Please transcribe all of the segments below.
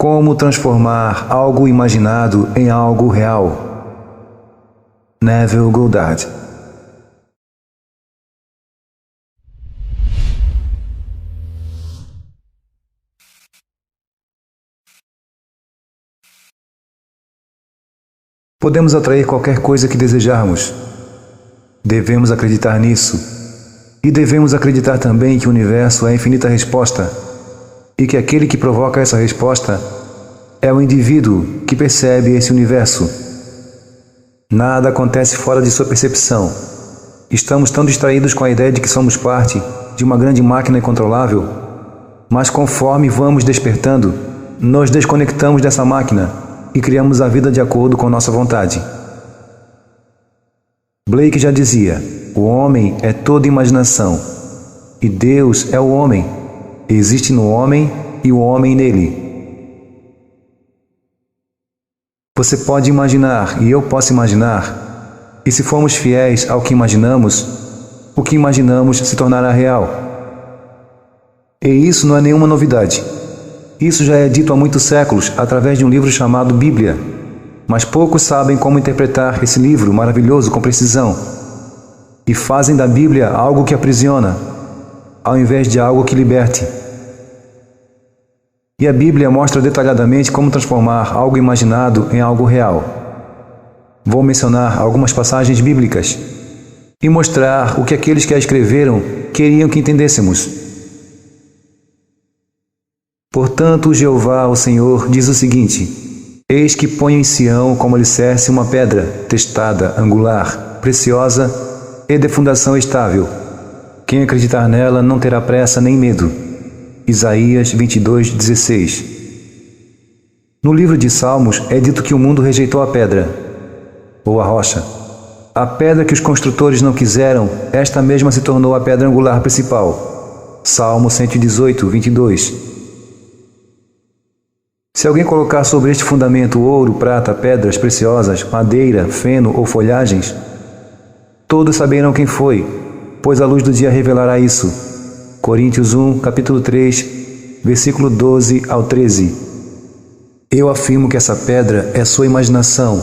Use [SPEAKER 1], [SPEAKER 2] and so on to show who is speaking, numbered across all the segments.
[SPEAKER 1] Como transformar algo imaginado em algo real? Neville Goddard. Podemos atrair qualquer coisa que desejarmos. Devemos acreditar nisso. E devemos acreditar também que o universo é a infinita resposta, e que aquele que provoca essa resposta é o indivíduo que percebe esse universo. Nada acontece fora de sua percepção. Estamos tão distraídos com a ideia de que somos parte de uma grande máquina incontrolável, mas conforme vamos despertando, nos desconectamos dessa máquina e criamos a vida de acordo com nossa vontade. Blake já dizia: o homem é toda imaginação, e Deus é o homem. Existe no homem e o homem nele. Você pode imaginar e eu posso imaginar, e se formos fiéis ao que imaginamos, o que imaginamos se tornará real. E isso não é nenhuma novidade. Isso já é dito há muitos séculos através de um livro chamado Bíblia, mas poucos sabem como interpretar esse livro maravilhoso com precisão, e fazem da Bíblia algo que aprisiona, ao invés de algo que liberte. E a Bíblia mostra detalhadamente como transformar algo imaginado em algo real. Vou mencionar algumas passagens bíblicas e mostrar o que aqueles que a escreveram queriam que entendêssemos. Portanto, Jeová, o Senhor, diz o seguinte: eis que ponho em Sião como alicerce uma pedra, testada, angular, preciosa e de fundação estável. Quem acreditar nela não terá pressa nem medo. Isaías 22:16. No livro de Salmos é dito que o mundo rejeitou a pedra, ou a rocha. A pedra que os construtores não quiseram, esta mesma se tornou a pedra angular principal. Salmo 118:22. Se alguém colocar sobre este fundamento ouro, prata, pedras preciosas, madeira, feno ou folhagens, todos saberão quem foi, pois a luz do dia revelará isso. Coríntios 1, capítulo 3, versículo 12 ao 13. Eu afirmo que essa pedra é sua imaginação,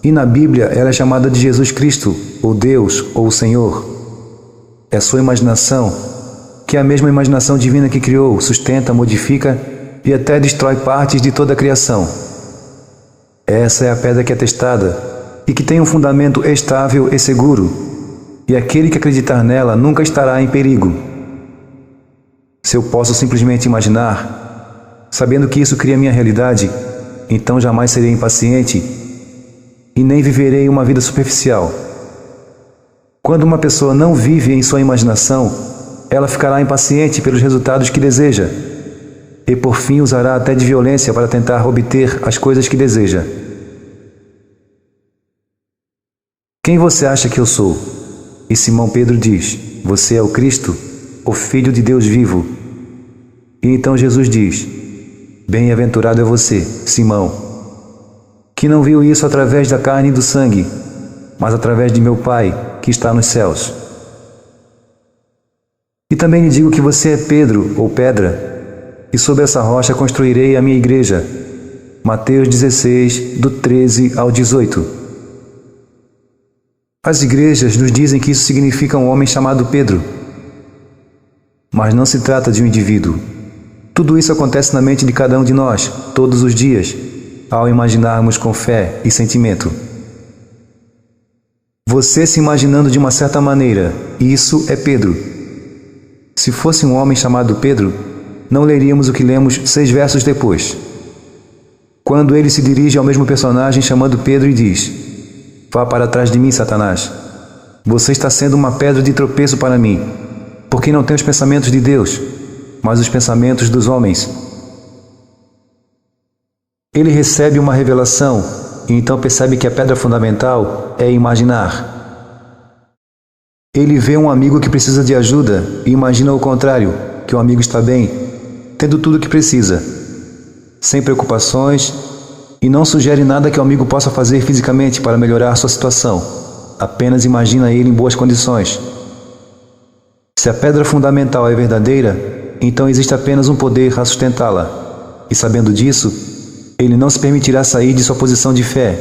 [SPEAKER 1] e na Bíblia ela é chamada de Jesus Cristo, ou Deus, ou o Senhor. É sua imaginação, que é a mesma imaginação divina que criou, sustenta, modifica e até destrói partes de toda a criação. Essa é a pedra que é testada e que tem um fundamento estável e seguro, e aquele que acreditar nela nunca estará em perigo. Se eu posso simplesmente imaginar, sabendo que isso cria minha realidade, então jamais serei impaciente e nem viverei uma vida superficial. Quando uma pessoa não vive em sua imaginação, ela ficará impaciente pelos resultados que deseja, e por fim usará até de violência para tentar obter as coisas que deseja. Quem você acha que eu sou? E Simão Pedro diz: você é o Cristo, o Filho de Deus vivo. E então Jesus diz: bem-aventurado é você, Simão, que não viu isso através da carne e do sangue, mas através de meu Pai, que está nos céus. E também lhe digo que você é Pedro, ou pedra, e sobre essa rocha construirei a minha igreja. Mateus 16, do 13 ao 18. As igrejas nos dizem que isso significa um homem chamado Pedro. Mas não se trata de um indivíduo. Tudo isso acontece na mente de cada um de nós, todos os dias, ao imaginarmos com fé e sentimento. Você se imaginando de uma certa maneira, isso é Pedro. Se fosse um homem chamado Pedro, não leríamos o que lemos 6 versos depois, quando ele se dirige ao mesmo personagem chamando Pedro e diz: vá para trás de mim, Satanás. Você está sendo uma pedra de tropeço para mim, porque não tem os pensamentos de Deus, mas os pensamentos dos homens. Ele recebe uma revelação e então percebe que a pedra fundamental é imaginar. Ele vê um amigo que precisa de ajuda e imagina o contrário, que o amigo está bem, tendo tudo o que precisa, sem preocupações, e não sugere nada que o amigo possa fazer fisicamente para melhorar sua situação. Apenas imagina ele em boas condições. Se a pedra fundamental é verdadeira, então existe apenas um poder a sustentá-la. E sabendo disso, ele não se permitirá sair de sua posição de fé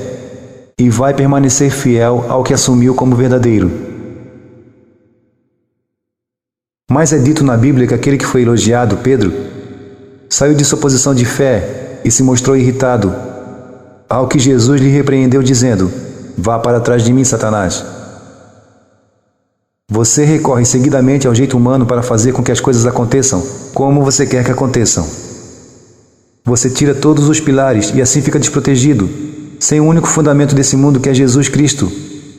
[SPEAKER 1] e vai permanecer fiel ao que assumiu como verdadeiro. Mas é dito na Bíblia que aquele que foi elogiado, Pedro, saiu de sua posição de fé e se mostrou irritado, ao que Jesus lhe repreendeu dizendo: "Vá para trás de mim, Satanás." Você recorre seguidamente ao jeito humano para fazer com que as coisas aconteçam como você quer que aconteçam. Você tira todos os pilares e assim fica desprotegido, sem o único fundamento desse mundo que é Jesus Cristo,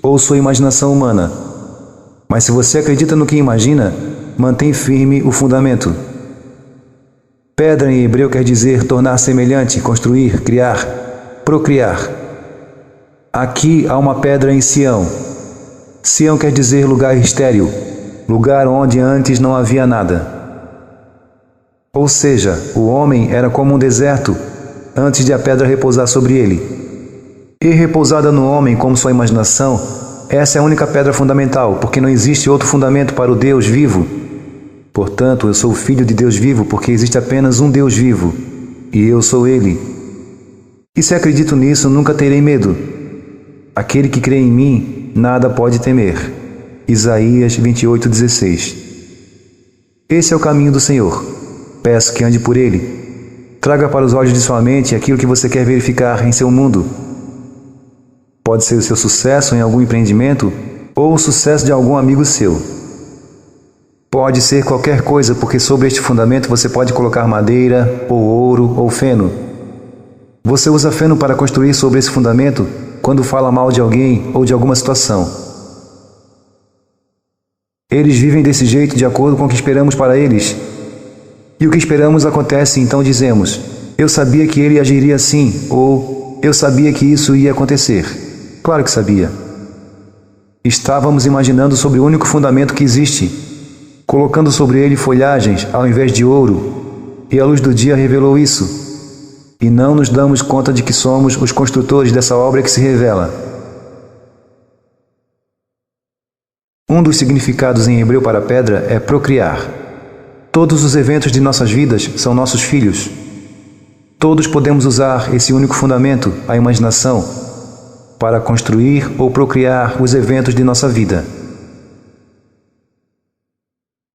[SPEAKER 1] ou sua imaginação humana. Mas se você acredita no que imagina, mantém firme o fundamento. Pedra em hebreu quer dizer tornar semelhante, construir, criar, procriar. Aqui há uma pedra em Sião. Sião quer dizer lugar estéril, lugar onde antes não havia nada. Ou seja, o homem era como um deserto antes de a pedra repousar sobre ele. E repousada no homem como sua imaginação, essa é a única pedra fundamental, porque não existe outro fundamento para o Deus vivo. Portanto, eu sou filho de Deus vivo, porque existe apenas um Deus vivo, e eu sou Ele. E se acredito nisso, nunca terei medo. Aquele que crê em mim, nada pode temer. Isaías 28:16. Esse é o caminho do Senhor. Peço que ande por ele. Traga para os olhos de sua mente aquilo que você quer verificar em seu mundo. Pode ser o seu sucesso em algum empreendimento ou o sucesso de algum amigo seu. Pode ser qualquer coisa, porque sobre este fundamento você pode colocar madeira, ou ouro, ou feno. Você usa feno para construir sobre esse fundamento quando fala mal de alguém ou de alguma situação. Eles vivem desse jeito de acordo com o que esperamos para eles. E o que esperamos acontece, então dizemos: "Eu sabia que ele agiria assim", ou "Eu sabia que isso ia acontecer." Claro que sabia. Estávamos imaginando sobre o único fundamento que existe, colocando sobre ele folhagens ao invés de ouro, e a luz do dia revelou isso. E não nos damos conta de que somos os construtores dessa obra que se revela. Um dos significados em hebreu para pedra é procriar. Todos os eventos de nossas vidas são nossos filhos. Todos podemos usar esse único fundamento, a imaginação, para construir ou procriar os eventos de nossa vida.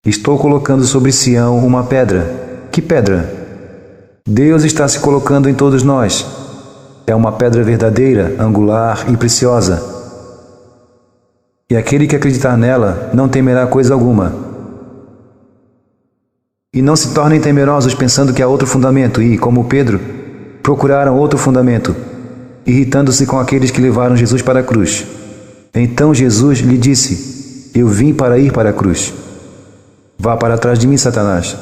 [SPEAKER 1] Estou colocando sobre Sião uma pedra. Que pedra? Deus está se colocando em todos nós. É uma pedra verdadeira, angular e preciosa. E aquele que acreditar nela não temerá coisa alguma. E não se tornem temerosos pensando que há outro fundamento e, como Pedro, procuraram outro fundamento, irritando-se com aqueles que levaram Jesus para a cruz. Então Jesus lhe disse: "Eu vim para ir para a cruz. Vá para trás de mim, Satanás.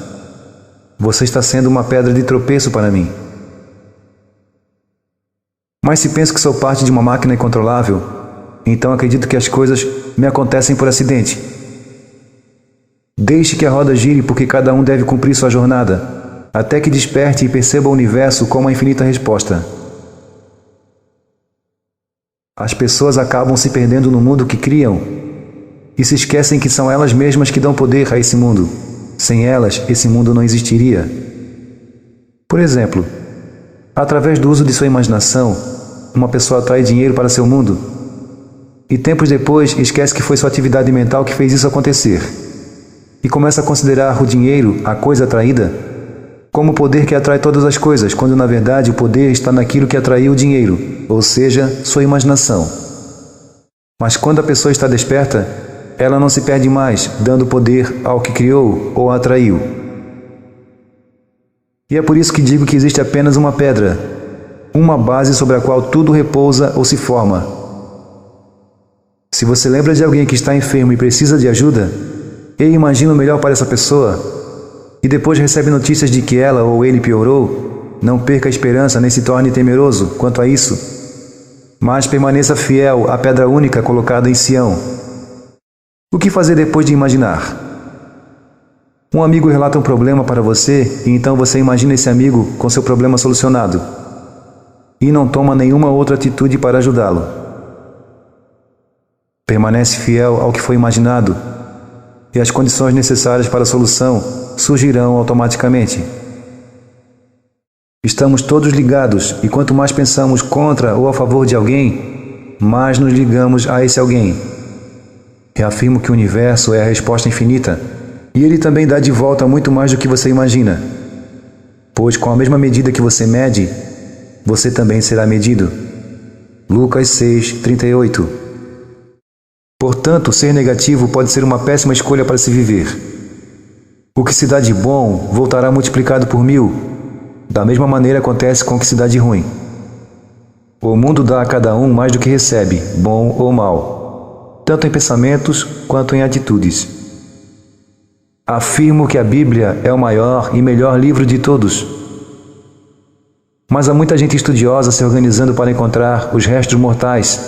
[SPEAKER 1] Você está sendo uma pedra de tropeço para mim." Mas se penso que sou parte de uma máquina incontrolável, então acredito que as coisas me acontecem por acidente. Deixe que a roda gire, porque cada um deve cumprir sua jornada, até que desperte e perceba o universo como uma infinita resposta. As pessoas acabam se perdendo no mundo que criam e se esquecem que são elas mesmas que dão poder a esse mundo. Sem elas, esse mundo não existiria. Por exemplo, através do uso de sua imaginação, uma pessoa atrai dinheiro para seu mundo e tempos depois esquece que foi sua atividade mental que fez isso acontecer. E começa a considerar o dinheiro, a coisa atraída, como o poder que atrai todas as coisas, quando na verdade o poder está naquilo que atraiu o dinheiro, ou seja, sua imaginação. Mas quando a pessoa está desperta, ela não se perde mais, dando poder ao que criou ou atraiu. E é por isso que digo que existe apenas uma pedra, uma base sobre a qual tudo repousa ou se forma. Se você lembra de alguém que está enfermo e precisa de ajuda, e imagina o melhor para essa pessoa, e depois recebe notícias de que ela ou ele piorou, não perca a esperança nem se torne temeroso quanto a isso, mas permaneça fiel à pedra única colocada em Sião. O que fazer depois de imaginar? Um amigo relata um problema para você, e então você imagina esse amigo com seu problema solucionado, e não toma nenhuma outra atitude para ajudá-lo. Permanece fiel ao que foi imaginado, e as condições necessárias para a solução surgirão automaticamente. Estamos todos ligados, e quanto mais pensamos contra ou a favor de alguém, mais nos ligamos a esse alguém. Reafirmo que o universo é a resposta infinita, e ele também dá de volta muito mais do que você imagina. Pois com a mesma medida que você mede, você também será medido. Lucas 6:38. Portanto, ser negativo pode ser uma péssima escolha para se viver. O que se dá de bom voltará multiplicado por 1000. Da mesma maneira acontece com o que se dá de ruim. O mundo dá a cada um mais do que recebe, bom ou mal, tanto em pensamentos quanto em atitudes. Afirmo que a Bíblia é o maior e melhor livro de todos. Mas há muita gente estudiosa se organizando para encontrar os restos mortais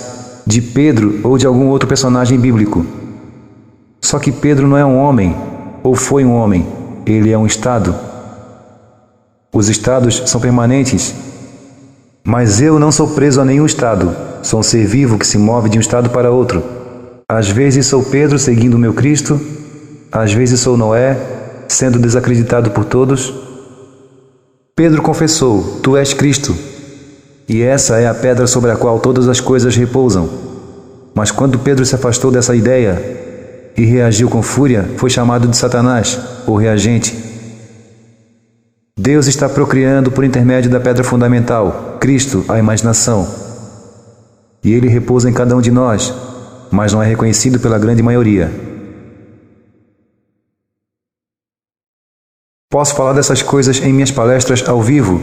[SPEAKER 1] de Pedro ou de algum outro personagem bíblico. Só que Pedro não é um homem, ou foi um homem, ele é um estado. Os estados são permanentes, mas eu não sou preso a nenhum estado, sou um ser vivo que se move de um estado para outro. Às vezes sou Pedro seguindo o meu Cristo, às vezes sou Noé, sendo desacreditado por todos. Pedro confessou: Tu és Cristo, e essa é a pedra sobre a qual todas as coisas repousam. Mas quando Pedro se afastou dessa ideia e reagiu com fúria, foi chamado de Satanás, ou reagente. Deus está procriando por intermédio da pedra fundamental, Cristo, a imaginação. E ele repousa em cada um de nós, mas não é reconhecido pela grande maioria. Posso falar dessas coisas em minhas palestras ao vivo,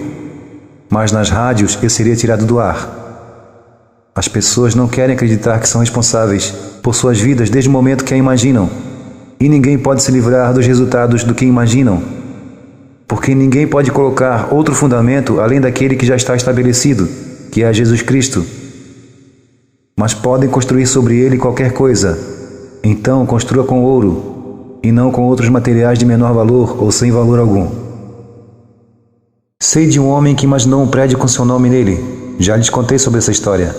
[SPEAKER 1] mas nas rádios eu seria tirado do ar. As pessoas não querem acreditar que são responsáveis por suas vidas desde o momento que a imaginam, e ninguém pode se livrar dos resultados do que imaginam, porque ninguém pode colocar outro fundamento além daquele que já está estabelecido, que é Jesus Cristo. Mas podem construir sobre ele qualquer coisa, então construa com ouro, e não com outros materiais de menor valor ou sem valor algum. Sei de um homem que imaginou um prédio com seu nome nele. Já lhes contei sobre essa história.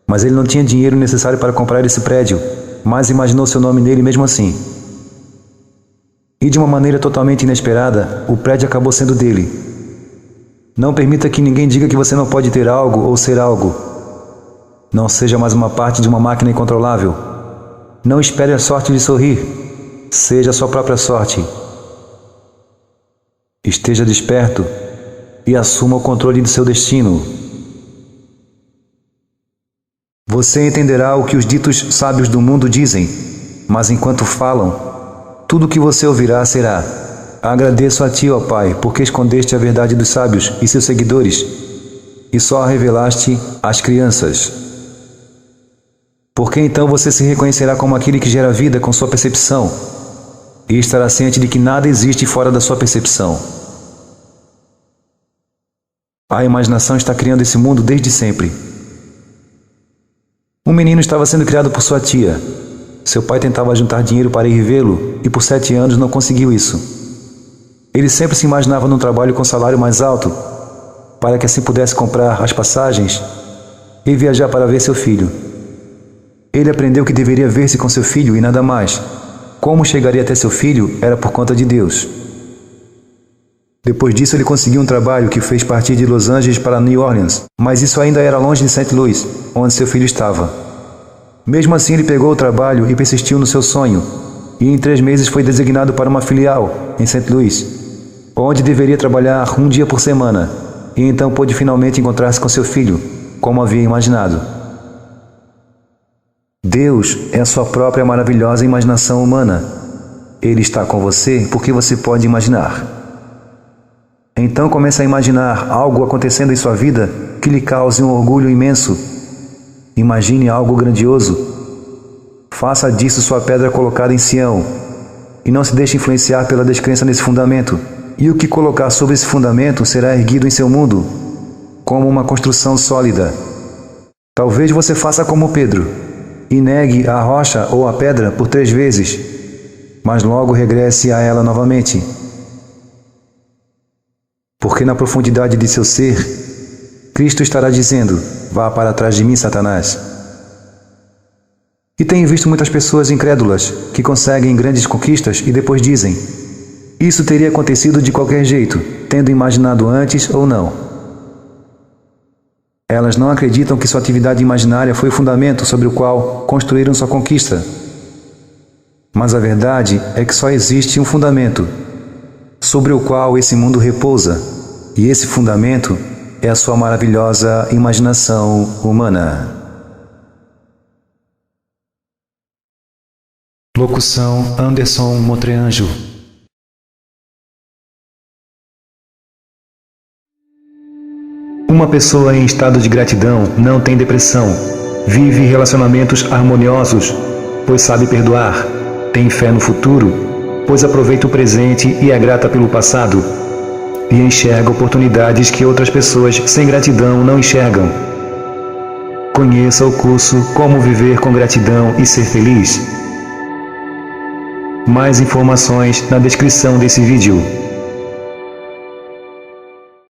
[SPEAKER 1] Mas ele não tinha dinheiro necessário para comprar esse prédio, mas imaginou seu nome nele mesmo assim. E de uma maneira totalmente inesperada, o prédio acabou sendo dele. Não permita que ninguém diga que você não pode ter algo ou ser algo. Não seja mais uma parte de uma máquina incontrolável. Não espere a sorte de sorrir. Seja a sua própria sorte. Esteja desperto e assuma o controle de seu destino. Você entenderá o que os ditos sábios do mundo dizem, mas enquanto falam, tudo o que você ouvirá será: Agradeço a ti, ó Pai, porque escondeste a verdade dos sábios e seus seguidores, e só a revelaste às crianças. Porque então você se reconhecerá como aquele que gera vida com sua percepção, e estará ciente de que nada existe fora da sua percepção. A imaginação está criando esse mundo desde sempre. Um menino estava sendo criado por sua tia. Seu pai tentava juntar dinheiro para ir vê-lo, e por 7 anos não conseguiu isso. Ele sempre se imaginava num trabalho com salário mais alto, para que assim pudesse comprar as passagens e viajar para ver seu filho. Ele aprendeu que deveria ver-se com seu filho e nada mais. Como chegaria até seu filho era por conta de Deus. Depois disso ele conseguiu um trabalho que fez partir de Los Angeles para New Orleans, mas isso ainda era longe de St. Louis, onde seu filho estava. Mesmo assim ele pegou o trabalho e persistiu no seu sonho, e em 3 meses foi designado para uma filial em St. Louis, onde deveria trabalhar 1 dia por semana, e então pôde finalmente encontrar-se com seu filho, como havia imaginado. Deus é a sua própria maravilhosa imaginação humana. Ele está com você porque você pode imaginar. Então comece a imaginar algo acontecendo em sua vida que lhe cause um orgulho imenso. Imagine algo grandioso. Faça disso sua pedra colocada em Sião. E não se deixe influenciar pela descrença nesse fundamento. E o que colocar sobre esse fundamento será erguido em seu mundo, como uma construção sólida. Talvez você faça como Pedro e negue a rocha ou a pedra por 3 vezes, mas logo regresse a ela novamente. Porque na profundidade de seu ser, Cristo estará dizendo: vá para trás de mim, Satanás. E tenho visto muitas pessoas incrédulas que conseguem grandes conquistas e depois dizem: Isso teria acontecido de qualquer jeito, tendo imaginado antes ou não. Elas não acreditam que sua atividade imaginária foi o fundamento sobre o qual construíram sua conquista. Mas a verdade é que só existe um fundamento, sobre o qual esse mundo repousa, e esse fundamento é a sua maravilhosa imaginação humana. Locução Anderson Motreanjo. Uma pessoa em estado de gratidão não tem depressão, vive relacionamentos harmoniosos, pois sabe perdoar, tem fé no futuro, pois aproveita o presente e é grata pelo passado, e enxerga oportunidades que outras pessoas sem gratidão não enxergam. Conheça o curso Como Viver com Gratidão e Ser Feliz. Mais informações na descrição desse vídeo.